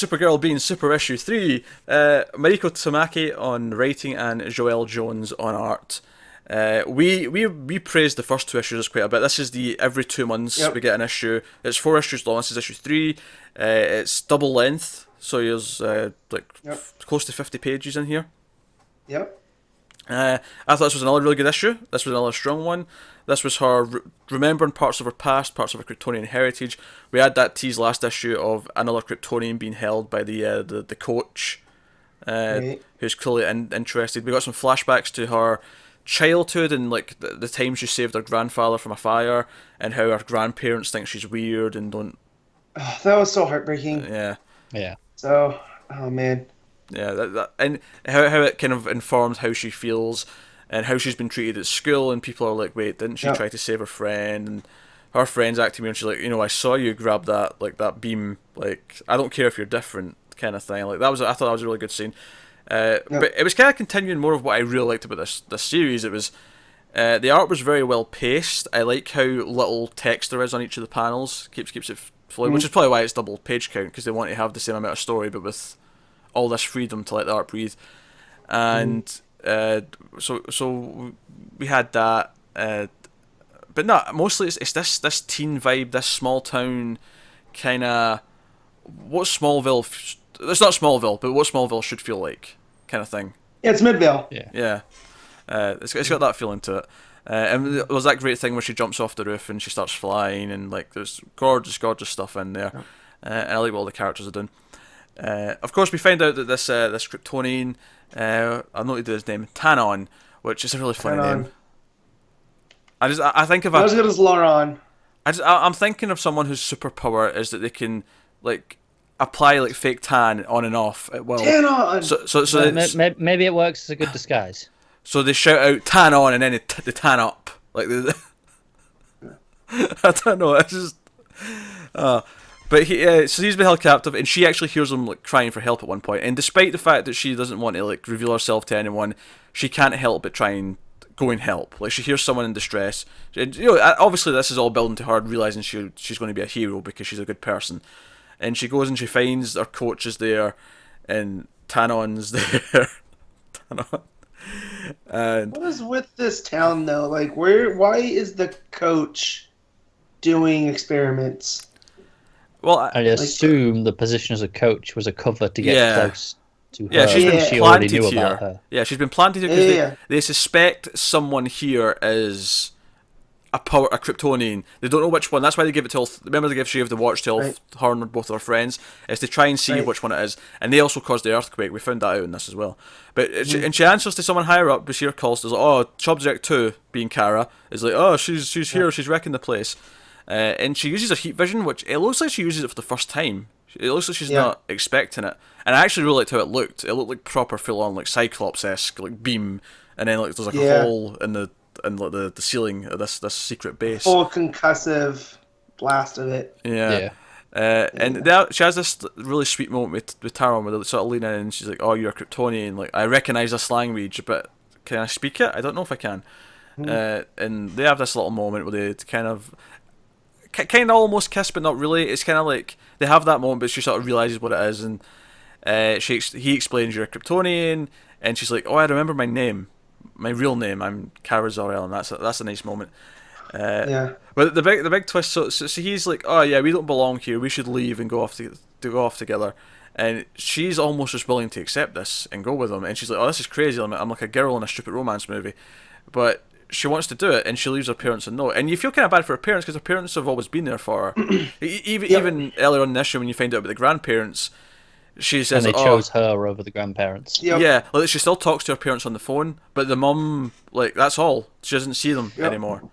Supergirl being Super Issue 3. Mariko Tamaki on writing and Joelle Jones on art. We praised the first 2 issues quite a bit. This is the every 2 months we get an issue. It's 4 issues long. This is issue 3. It's double length, so there's close to 50 pages in here. Yep. I thought this was another really good issue. This was another strong one. This was her remembering parts of her past, parts of her Kryptonian heritage. We had that tease last issue of another Kryptonian being held by the coach, who's clearly interested. We got some flashbacks to her childhood and like the time she saved her grandfather from a fire, and how her grandparents think she's weird and don't. Oh, that was so heartbreaking. Yeah. So, oh man. Yeah, and how it kind of informs how she feels and how she's been treated at school, and people are like, wait, didn't she try to save her friend? And her friend's acting weird, and she's like, I saw you grab that beam, like, I don't care if you're different, kind of thing. Like, I thought that was a really good scene. But it was kind of continuing more of what I really liked about this series. It was the art was very well paced. I like how little text there is on each of the panels. Keeps it flowing, which is probably why it's double page count, because they want to have the same amount of story, but with all this freedom to let the art breathe. And so we had that, but no, mostly it's this teen vibe, this small town kind of what Smallville. It's not Smallville, but what Smallville should feel like, kind of thing. Yeah, it's Midvale. Yeah. It's got that feeling to it. And there was that great thing where she jumps off the roof and she starts flying, and like there's gorgeous stuff in there. And I like what all the characters are doing. Of course, we find out that this Kryptonian, I noted his name, Tanon, which is a really funny name. I think of not as good as Lauron. I'm thinking of someone whose superpower is that they can like apply like fake tan on and off at will. Tanon. So maybe it works as a good disguise. So they shout out "tan on" and then they tan up like I don't know. It's just. But so he's been held captive, and she actually hears him like crying for help at one point. And despite the fact that she doesn't want to like reveal herself to anyone, she can't help but try and go and help. Like she hears someone in distress. And, obviously this is all building to her realizing she's going to be a hero because she's a good person. And she goes and she finds her coach is there, and Tanon's there. Tanon. And what is with this town though? Like, why is the coach doing experiments? Well, I assume the position as a coach was a cover to get close to her. Yeah, she's been she planted already knew here. about her. Yeah, she's been planted here because they suspect someone here is a Kryptonian. They don't know which one. That's why they give it to. Remember, they give She of the Watch to her and both of her friends, is to try and see which one it is. And they also caused the earthquake. We found that out in this as well. But and she answers to someone higher up. Bashir calls. Is like, oh, Subject 2, being Kara, is like, oh, she's here. She's wrecking the place. And she uses her heat vision, which it looks like she uses it for the first time. It looks like she's not expecting it. And I actually really liked how it looked. It looked like proper full-on like Cyclops-esque like beam, and then like there's like a hole in the ceiling of this secret base. Full concussive blast of it. And she has this really sweet moment with Taron where they sort of lean in and she's like, "Oh, you're a Kryptonian. Like I recognize this language, but can I speak it? I don't know if I can." And they have this little moment where they kind of almost kiss, but not really. It's kind of like they have that moment, but she sort of realizes what it is, and he explains you're a Kryptonian, and she's like, "Oh, I remember my name, my real name. I'm Kara Zor-El," and that's a nice moment. But the big twist. So he's like, "Oh yeah, we don't belong here. We should leave and go off together." And she's almost just willing to accept this and go with him. And she's like, "Oh, this is crazy. I'm like a girl in a stupid romance movie," but she wants to do it, and she leaves her parents a note. And you feel kind of bad for her parents because her parents have always been there for her. Even earlier on in this show, when you find out about the grandparents, she says, and they chose her over the grandparents. Yeah, like she still talks to her parents on the phone, but the mum, like that's all. She doesn't see them anymore.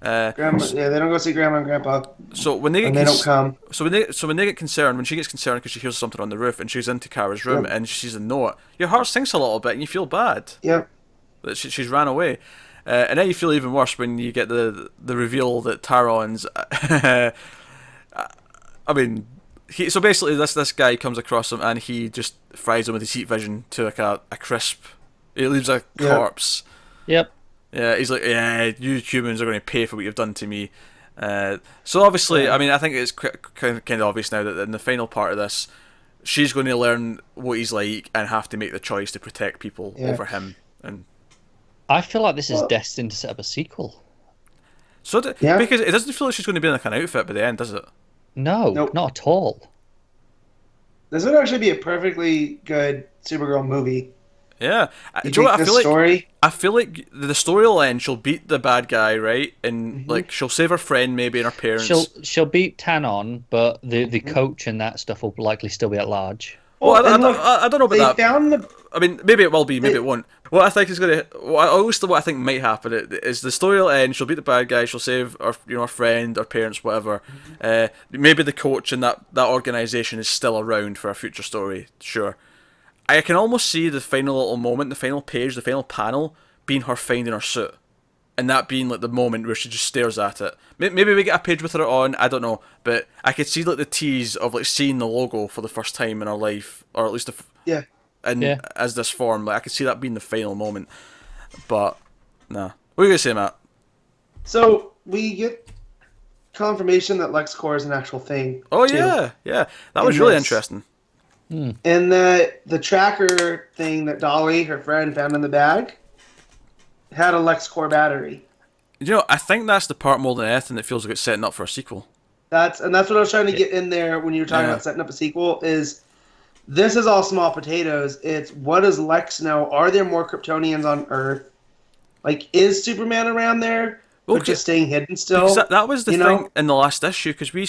Grandma, they don't go see grandma and grandpa. So when they get they don't come. So when they get concerned, when she gets concerned because she hears something on the roof, and she's into Kara's room and she sees a note, your heart sinks a little bit, and you feel bad. Yep. That she's ran away. And then you feel even worse when you get the reveal that Taron's. I mean, so basically this guy comes across him and he just fries him with his heat vision to like a crisp. He leaves a corpse. Yep. Yeah, he's like, yeah, you humans are going to pay for what you've done to me. So obviously, I mean, I think it's kind of obvious now that in the final part of this, she's going to learn what he's like and have to make the choice to protect people Yeah. over him. And I feel like this is Well- destined to set up a sequel. so, Yeah. because it doesn't feel like she's going to be in like an outfit by the end, does it? No, Nope. not at all. This would actually be a perfectly good Supergirl movie. Yeah. You Do you know what take I this feel like? story. I feel like the storyline, she'll beat the bad guy, right? And Mhm. like she'll save her friend maybe and her parents. She'll beat Tanon, but the coach and that stuff will likely still be at large. Well, Well, I and look, don't know they about that. found the I mean, maybe it will be, maybe They- it won't. What I think is gonna, what I think might happen is the story will end. She'll beat the bad guy. She'll save her, her friend, her parents, whatever. Maybe the coach and that organization is still around for a future story. Sure. I can almost see the final little moment, the final page, the final panel being her finding her suit, and that being like the moment where she just stares at it. Maybe we get a page with her on. I don't know, but I could see like the tease of like seeing the logo for the first time in her life, or at least yeah. Yeah. as this form. Like I could see that being the final moment. But nah. What are you gonna say, Matt? So we get confirmation that LexCorp is an actual thing. Oh too. yeah. That was In really this. interesting. And the tracker thing that Dolly, her friend, found in the bag had a LexCorp battery. You know, I think that's the part more than anything that feels like it's setting up for a sequel. That's what I was trying to get in there when you were talking Yeah. about setting up a sequel. Is this is all small potatoes? It's what does Lex know? Are there more Kryptonians on Earth? Like, is Superman around there, Well, but just staying hidden still? Because that was the You thing know? in the last issue. Because when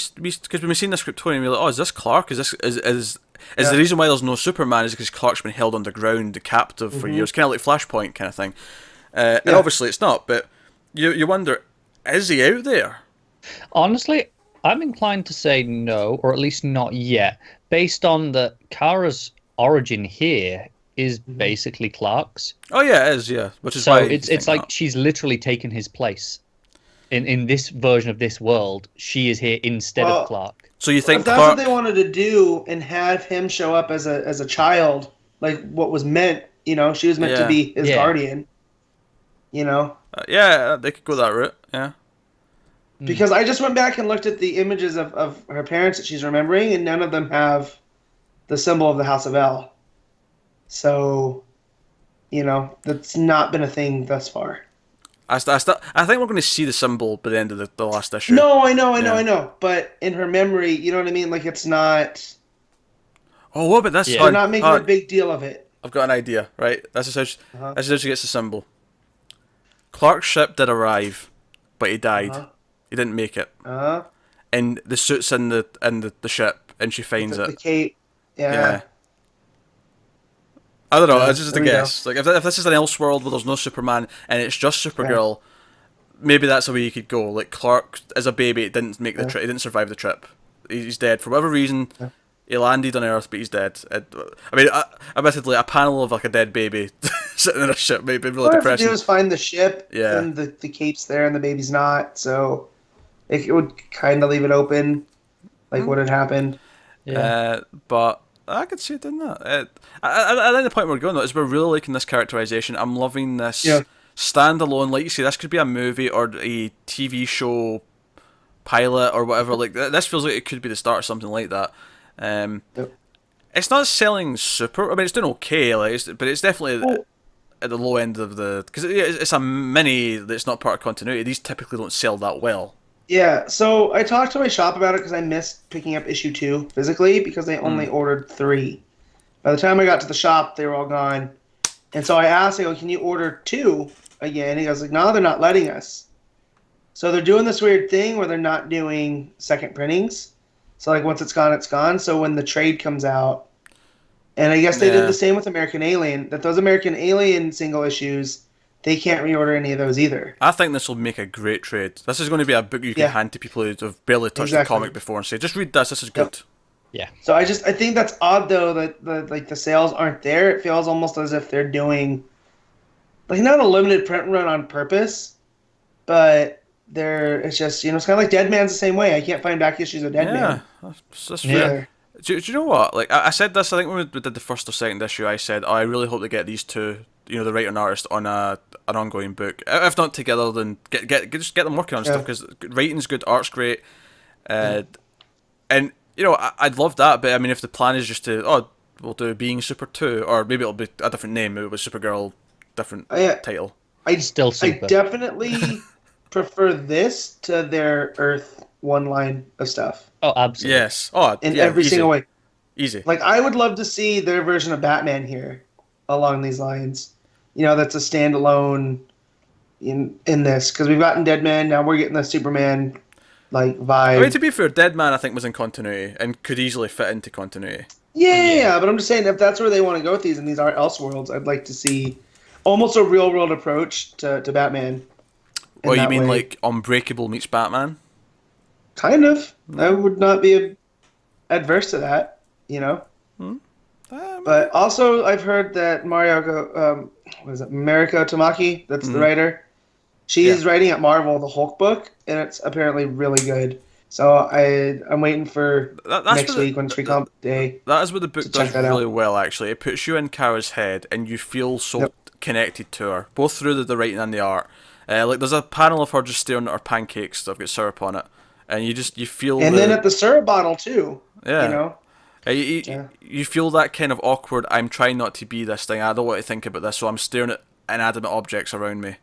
we seen this Kryptonian, we were like, oh, is this Clark? Is this is Yeah. the reason why there's no Superman is because Clark's been held underground, captive for years, kind of like Flashpoint kind of thing. And Yeah. obviously it's not, but you wonder, is he out there? Honestly, I'm inclined to say no, or at least not yet, based on that Kara's origin here is basically Clark's. Oh yeah, it is. Yeah, which is So why you it's think like that. she's literally taken his place. In this version of this world, she is here instead Well, of Clark. So you think If that's Clark? what they wanted to do and have him show up as a child, like what was meant, she was meant to Yeah. be his Yeah. guardian. Yeah, they could go that route. Yeah. Because I just went back and looked at the images of her parents that she's remembering, and none of them have the symbol of the House of L. So, that's not been a thing thus far. I think we're going to see the symbol by the end of the last issue. No, I know. Yeah. But in her memory, you know what I mean? Like, it's not... Oh, what about this? Yeah. They're Hon, not making hon, a big deal of it. I've got an idea, right? This is how she, Uh-huh. this is how she gets the symbol. Clark's ship did arrive, but he died. Uh-huh. He didn't make it. Uh-huh. And the suit's in the ship, and she finds The it. cape. Yeah. Yeah. I don't know. Yeah, It's just a there we guess. Like if this is an Elseworld where there's no Superman and it's just Supergirl, maybe that's the way you could go. Like Clark, as a baby, didn't make the trip. He didn't survive the trip. He's dead for whatever reason. Yeah. He landed on Earth, but he's dead. I mean, admittedly, a panel of like a dead baby sitting in a ship may be really All I have to depressing. do is find the ship, Yeah. and the cape's there, and the baby's not. So it would kind of leave it open, like what had happened. Yeah. But I could see it doing that. I think the point we're going though is we're really liking this characterization. I'm loving this Yeah. standalone. Like you say, this could be a movie or a TV show pilot or whatever. Like this feels like it could be the start of something like that. Yep. It's not selling super. I mean, it's doing okay, but it's definitely Well- at the low end of the because it's a mini that's not part of continuity. These typically don't sell that well. Yeah, so I talked to my shop about it because I missed picking up issue 2 physically because they only ordered 3. By the time I got to the shop, they were all gone. And so I asked, I go, can you order 2 again? He goes, like, no, they're not letting us. So they're doing this weird thing where they're not doing second printings. So, like, once it's gone, it's gone. So when the trade comes out, and I guess they Yeah. did the same with American Alien, that those American Alien single issues, they can't reorder any of those either. I think this will make a great trade. This is going to be a book you can Yeah. hand to people who have barely touched the Exactly. comic before and say, just read this, this is good. Yeah. So I think that's odd though that the sales aren't there. It feels almost as if they're doing like not a limited print run on purpose, but it's just it's kind of like Dead Man's the same way. I can't find back issues of Dead Yeah, Man. that's Yeah. fair. Do you know what? Like I said this, I think when we did the first or second issue, I said, oh, I really hope they get these two, the writer and artist, on an ongoing book. If not together, then just get them working on stuff because writing's good, art's great, and you know, I'd love that, but I mean, if the plan is just to, we'll do Being Super 2, or maybe it'll be a different name, maybe it was Supergirl, different title. Still super. I definitely prefer this to their Earth one line of stuff. Oh, absolutely. Yes. Oh, in yeah, every easy. single way. Easy. Like, I would love to see their version of Batman here along these lines. You know, that's a standalone in this, because we've gotten Deadman, now we're getting the Superman like vibe. I mean, to be fair, Deadman I think was in continuity and could easily fit into continuity. Yeah, but I'm just saying, if that's where they want to go with these and these are Elseworlds, I'd like to see almost a real world approach to Batman. Or you mean like Unbreakable meets Batman? Kind of. I would not be adverse to that, you know. But also, I've heard that Mariko Tamaki, that's the writer, she's writing at Marvel the Hulk book, and it's apparently really good. So I'm waiting for next week when it's Free Comic Day. That is what the book does really well, actually. It puts you in Kara's head, and you feel so connected to her, both through the writing and the art. Like, there's a panel of her just staring at her pancakes that have got syrup on it, and you feel. And then at the syrup bottle too. Yeah. You know. You feel that kind of awkward, I'm trying not to be this thing, I don't want to think about this, so I'm staring at inanimate objects around me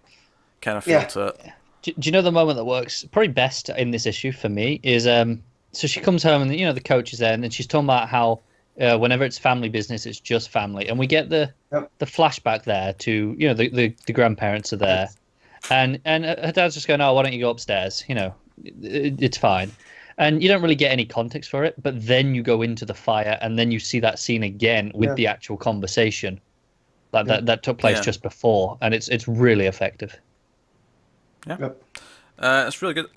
kind of feel to it. Do you know the moment that works probably best in this issue for me is so she comes home and, you know, the coach is there, and then she's talking about how whenever it's family business, it's just family, and we get the flashback there to, you know, the grandparents are there, and her dad's just going, oh, why don't you go upstairs, you know, it's fine. And you don't really get any context for it, but then you go into the fire, and then you see that scene again with the actual conversation that took place just before, and it's really effective. Yeah, it's really good.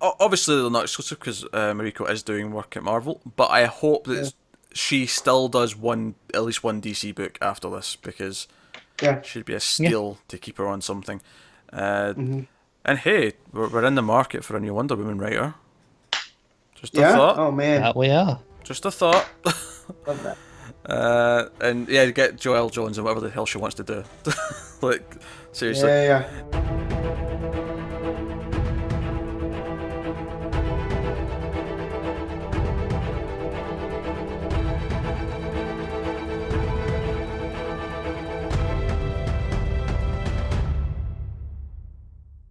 Obviously they're not exclusive because Mariko is doing work at Marvel, but I hope that she still does at least one DC book after this, because she'd be a steal to keep her on something. And hey, we're in the market for a new Wonder Woman writer. Just a thought. Oh man, that we are. Just a thought. Love that. And get Joelle Jones and whatever the hell she wants to do. Like, seriously. Yeah.